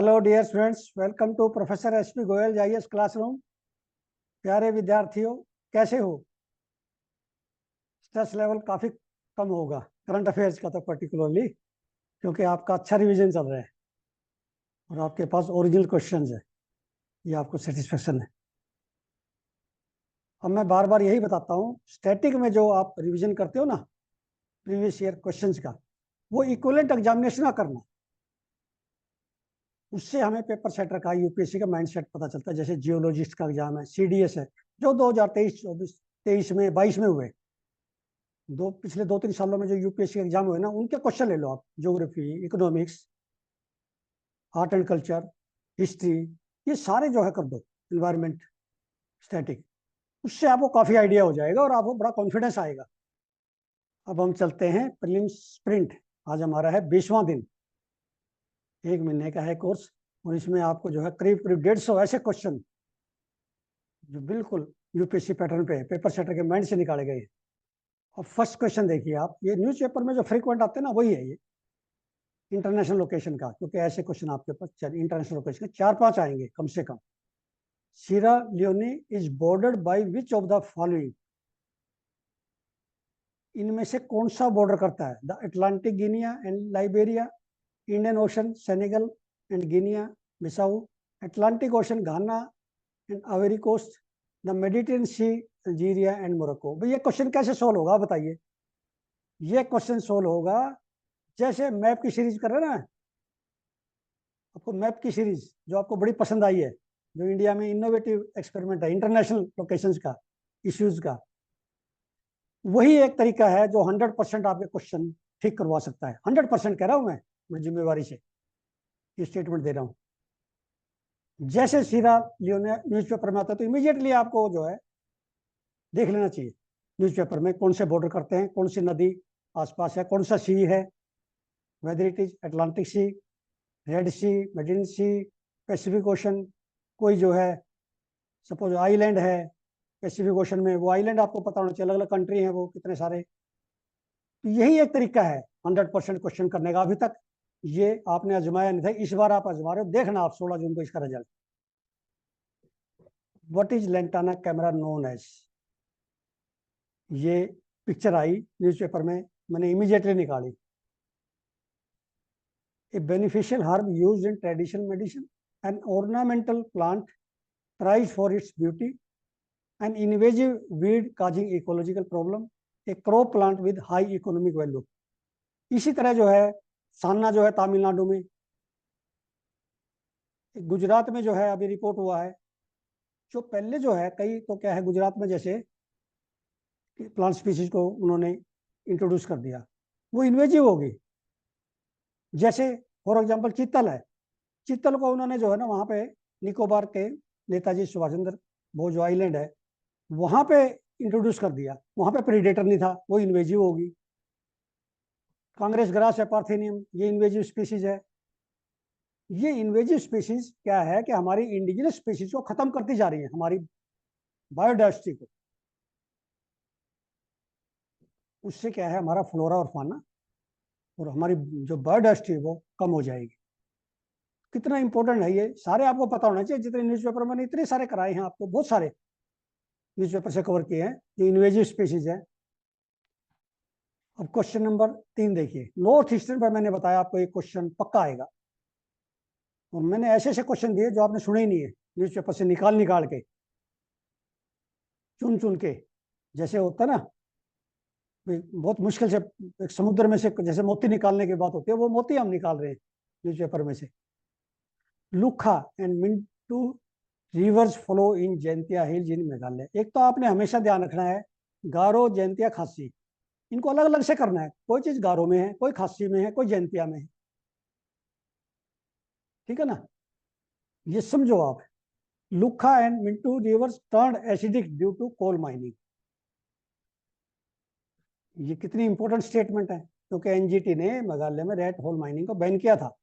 Hello dear students, welcome to professor SP Goyal IAS classroom. प्यारे विद्यार्थियों, कैसे हो? स्ट्रेस लेवल काफ़ी कम होगा करंट अफेयर्स का तो पर्टिकुलरली, क्योंकि आपका अच्छा रिवीजन चल रहा है और आपके पास ओरिजिनल क्वेश्चंस है। ये आपको सेटिस्फेक्शन है। अब मैं बार बार यही बताता हूँ, स्टैटिक में जो आप रिवीजन करते हो ना प्रीवियस ईयर क्वेश्चंस का, वो इक्विवेलेंट एग्जामिनेशन का करना। उससे हमें पेपर सेटर का, यूपीएससी का माइंडसेट पता चलता है। जैसे जियोलॉजिस्ट का एग्जाम है, सीडीएस है, जो 2023, 24, 23 में, 22 में हुए, पिछले 2-3 सालों में जो यूपीएससी एग्जाम हुए ना, उनके क्वेश्चन ले लो आप। Geography, economics, art and culture, history, ये सारे जो है कर दो। इन्वायरमेंट, स्टैटिक, उससे आपको काफ़ी आइडिया हो जाएगा और आपको बड़ा कॉन्फिडेंस आएगा। अब हम चलते हैं प्रीलिम्स स्प्रिंट। आज हमारा है 20वां दिन। 1 महीने का है कोर्स और इसमें आपको जो है करीब करीब 150 ऐसे क्वेश्चन जो बिल्कुल यूपीएससी पैटर्न पे पेपर सेटर के माइंड से निकाले गए। और फर्स्ट क्वेश्चन देखिए आप, ये न्यूज़पेपर में जो फ्रीक्वेंट आते हैं ना, वही है ये इंटरनेशनल लोकेशन का, क्योंकि ऐसे क्वेश्चन आपके पास इंटरनेशनल लोकेशन के 4-5 आएंगे कम से कम। Sierra Leone is bordered by which of the following? इनमें से कौन सा बॉर्डर करता है? The Atlantic Guinea and Liberia, Indian Ocean Senegal and Guinea Bissau, Atlantic Ocean Ghana and Ivory Coast, the Mediterranean Sea Algeria and Morocco. भाई ये question कैसे solve होगा बताइए? ये क्वेश्चन सोल्व होगा जैसे मैप की सीरीज कर रहे हैं ना, आपको मैप की सीरीज जो आपको बड़ी पसंद आई है, जो इंडिया में इनोवेटिव एक्सपेरिमेंट है इंटरनेशनल लोकेशंस का, इश्यूज का, वही एक तरीका है जो 100% आपके क्वेश्चन ठीक करवा सकता है। 100% कह रहा हूं मैं जिम्मेवारी से ये स्टेटमेंट दे रहा हूं। जैसे सीरा लियोने न्यूज़पेपर में आता है तो इमीडिएटली आपको जो है देख लेना चाहिए न्यूज़पेपर में कौन से बॉर्डर करते हैं, कौन सी नदी आसपास है, कौन सा सी है, whether it is Atlantic sea, Red Sea, Mediterranean Sea, Pacific Ocean, कोई जो है सपोज आइलैंड है पैसिफिक ओशन में, वो आइलैंड आपको पता होना चाहिए, अलग अलग कंट्री है वो कितने सारे। तो यही एक तरीका है 100% क्वेश्चन करने का। अभी तक ये आपने आजमाया नहीं था, इस बार आप आजमा रहे हो। देखना आप 16 जून को इसका result. What is lantana camara known as? ये पिक्चर आई न्यूज़पेपर में, मैंने इमीडिएटली निकाली। A beneficial herb used in traditional medicine, an ornamental plant prized for its beauty, an invasive weed causing ecological problem, a crop plant with high economic value। इसी तरह जो है सान्ना जो है तमिलनाडु में, गुजरात में जो है अभी रिपोर्ट हुआ है। जो पहले जो है कई तो क्या है, गुजरात में जैसे प्लांट स्पीसीज को उन्होंने इंट्रोड्यूस कर दिया, वो इन्वेजिव होगी। जैसे फॉर एग्जांपल चीतल है, चीतल को उन्होंने जो है ना वहाँ पे निकोबार के नेताजी सुभाष चंद्र बोस जो आइलैंड है वहाँ पे इंट्रोड्यूस कर दिया। वहाँ पे प्रीडेटर नहीं था, वो इन्वेजिव होगी। कांग्रेस ग्रास है पार्थेनियम, ये इन्वेजिव स्पीसीज है। ये इन्वेजिव स्पीसीज क्या है कि हमारी इंडिजिनस स्पीसीज को खत्म करती जा रही है, हमारी बायोडाइवर्सिटी को। उससे क्या है, हमारा फ्लोरा और फाना और हमारी जो बायोडाइवर्सिटी है वो कम हो जाएगी। कितना इंपॉर्टेंट है ये, सारे आपको पता होना चाहिए। जितने न्यूज़पेपर मैंने इतने सारे कराए हैं आपको, बहुत सारे न्यूज़पेपर से कवर किए हैं जो इन्वेजिव स्पीसीज है। अब क्वेश्चन नंबर 3 देखिए। नॉर्थ ईस्टर्न पर मैंने बताया आपको एक क्वेश्चन पक्का आएगा, और मैंने ऐसे ऐसे क्वेश्चन दिए जो आपने सुने ही नहीं है, न्यूज़पेपर से निकाल निकाल के, चुन चुन के। जैसे होता है ना, बहुत मुश्किल से एक समुद्र में से जैसे मोती निकालने की बात होती है, वो मोती हम निकाल रहे हैं न्यूज़पेपर में से। Lukha and Myntdu rivers flow in Jaintia hills in Meghalaya. एक तो आपने हमेशा ध्यान रखना है, गारो, जैंतिया, खासी, इनको अलग अलग से करना है। कोई चीज गारो में है, कोई खासी में है, कोई जैंतिया में है। ठीक है ना, ये समझो आप। Lukha and Myntdu rivers turn acidic due to coal mining. ये कितनी इंपॉर्टेंट स्टेटमेंट है, क्योंकि एनजीटी ने मेघालय में रेड होल माइनिंग को बैन किया था।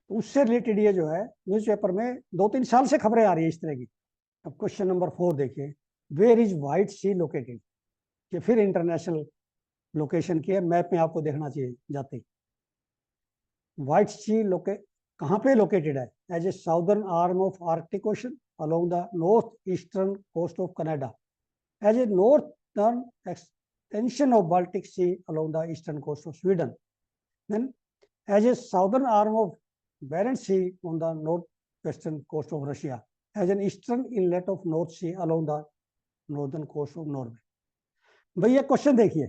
उससे रिलेटेड ये जो है न्यूज़पेपर में 2-3 साल से खबरें आ रही है इस तरह की। अब क्वेश्चन नंबर 4 देखिए। Where is White Sea located? ये फिर इंटरनेशनल लोकेशन की है, मैप में आपको देखना चाहिए जाते ही। व्हाइट सी कहाँ पे लोकेटेड है? As a southern arm of Arctic Ocean along the north eastern coast of Canada, as a northern extension of Baltic Sea along the eastern coast of Sweden, then as a southern arm of Barents Sea on the northwestern coast of Russia, as an eastern inlet of North Sea along the northern coast of Norway. भाई ये question देखिए,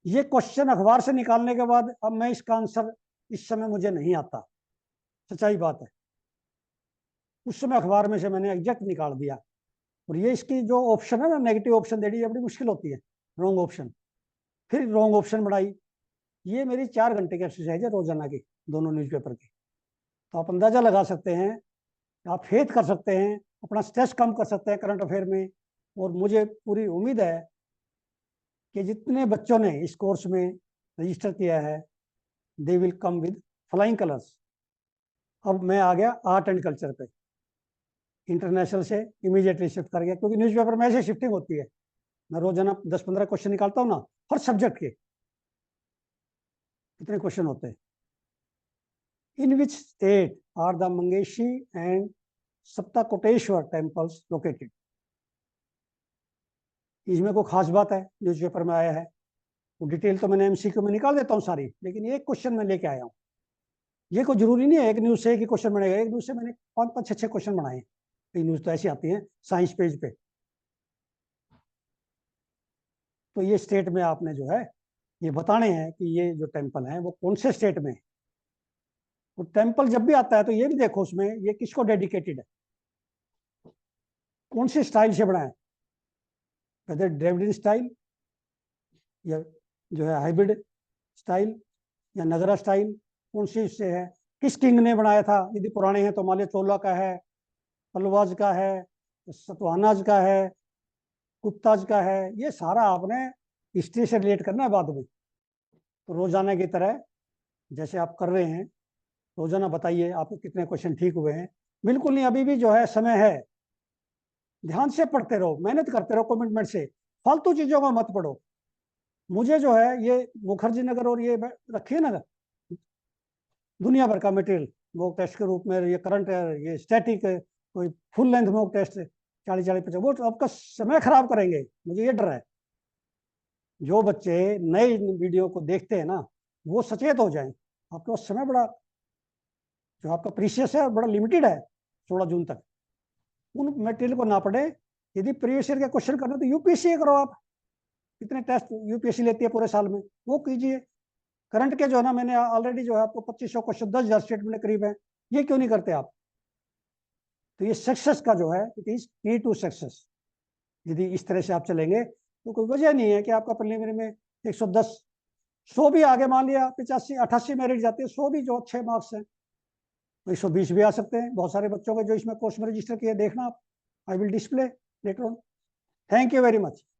ये question अखबार से निकालने के बाद अब मैं इसका आंसर इस समय मुझे नहीं आता, सच्चाई बात है। उस समय अखबार में से मैंने एग्जैक्ट निकाल दिया, और ये इसकी जो ऑप्शन है ना, नेगेटिव ऑप्शन देनी बड़ी मुश्किल होती है, रॉन्ग ऑप्शन, फिर रॉन्ग ऑप्शन बढ़ाई। ये मेरी 4 घंटे की एक्सरसाइज है रोजाना की, दोनों न्यूज़पेपर की। तो आप अंदाजा लगा सकते हैं, आप फेथ कर सकते हैं, अपना स्ट्रेस कम कर सकते हैं करंट अफेयर में। और मुझे पूरी उम्मीद है कि जितने बच्चों ने इस कोर्स में रजिस्टर किया है, they will come with flying colours. अब मैं आ गया आर्ट एंड कल्चर पे, इंटरनेशनल से इमीडिएटली शिफ्ट कर गया, क्योंकि न्यूज़पेपर में ऐसे शिफ्टिंग होती है। मैं रोजाना 10-15 क्वेश्चन निकालता हूँ ना, हर सब्जेक्ट के कितने क्वेश्चन होते हैं। In which state are the Mangeshi and Saptakoteshwar temples located? इसमें कोई खास बात है, न्यूज़पेपर में आया है, वो डिटेल तो मैंने एमसीक्यू में निकाल देता हूँ सारी, लेकिन एक क्वेश्चन मैं लेके आया हूँ। ये कोई जरूरी नहीं है एक न्यूज से एक ही क्वेश्चन बनेगा, एक न्यूज से मैंने 5-5-6 क्वेश्चन बनाए। कई न्यूज तो ऐसी आती है साइंस पेज पे। तो ये स्टेट में आपने जो है ये बताने हैं कि ये जो टेम्पल है वो कौन से स्टेट में है। तो टेम्पल जब भी आता है तो ये भी देखो उसमें ये किसको डेडिकेटेड है, कौन से स्टाइल से बना है, वेदर ड्रेविडियन स्टाइल या जो है हाइब्रिड स्टाइल या नगरा स्टाइल, कौन सी इससे है, किस किंग ने बनाया था। यदि पुराने हैं तो मालिया चोला का है, पल्लवाज का है, सतवाहनाज का है, गुप्ताज का है। ये सारा आपने हिस्ट्री से रिलेट करना है बाद में। तो रोजाना की तरह जैसे आप कर रहे हैं, रोजाना बताइए आपके कितने क्वेश्चन ठीक हुए हैं। बिल्कुल नहीं, अभी भी जो है समय है, ध्यान से पढ़ते रहो, मेहनत करते रहो कमिटमेंट से, फालतू चीजों का मत पढ़ो। मुझे जो है ये मुखर्जी नगर और ये रखिए ना दुनिया भर का मटेरियल मॉक टेस्ट के रूप में, ये करंट है, ये स्टैटिक है, कोई फुल लेंथ मॉक टेस्ट 40-50, वो तो आपका समय खराब करेंगे, मुझे ये डर है। जो बच्चे नए वीडियो को देखते हैं ना, वो सचेत हो जाएं। आपके पास समय बड़ा जो आपका प्रीशियस है और बड़ा लिमिटेड है 16 जून तक, उन मटेरियल को ना पढ़े। यदि प्रीवियस ईयर का क्वेश्चन करना तो यूपीएससी करो आप, कितने टेस्ट यूपीएससी लेती है पूरे साल में, वो कीजिए। करंट के जो है ना, मैंने ऑलरेडी जो है आपको 2500 क्वेश्चन 10,000 स्टेटमेंट करीब है, ये क्यों नहीं करते आप। तो ये सक्सेस का जो है इट इज की टू सक्सेस। यदि इस तरह से आप चलेंगे तो कोई वजह नहीं है कि आपका प्रीलिमिनरी में 110 100 भी आगे, मान लिया 85-88 मेरिट जाते हैं, 100 भी जो अच्छे मार्क्स हैं, तो 120 भी आ सकते हैं। बहुत सारे बच्चों के जो इसमें कोर्स में रजिस्टर किए, देखना आप, I will display later on. Thank you very much.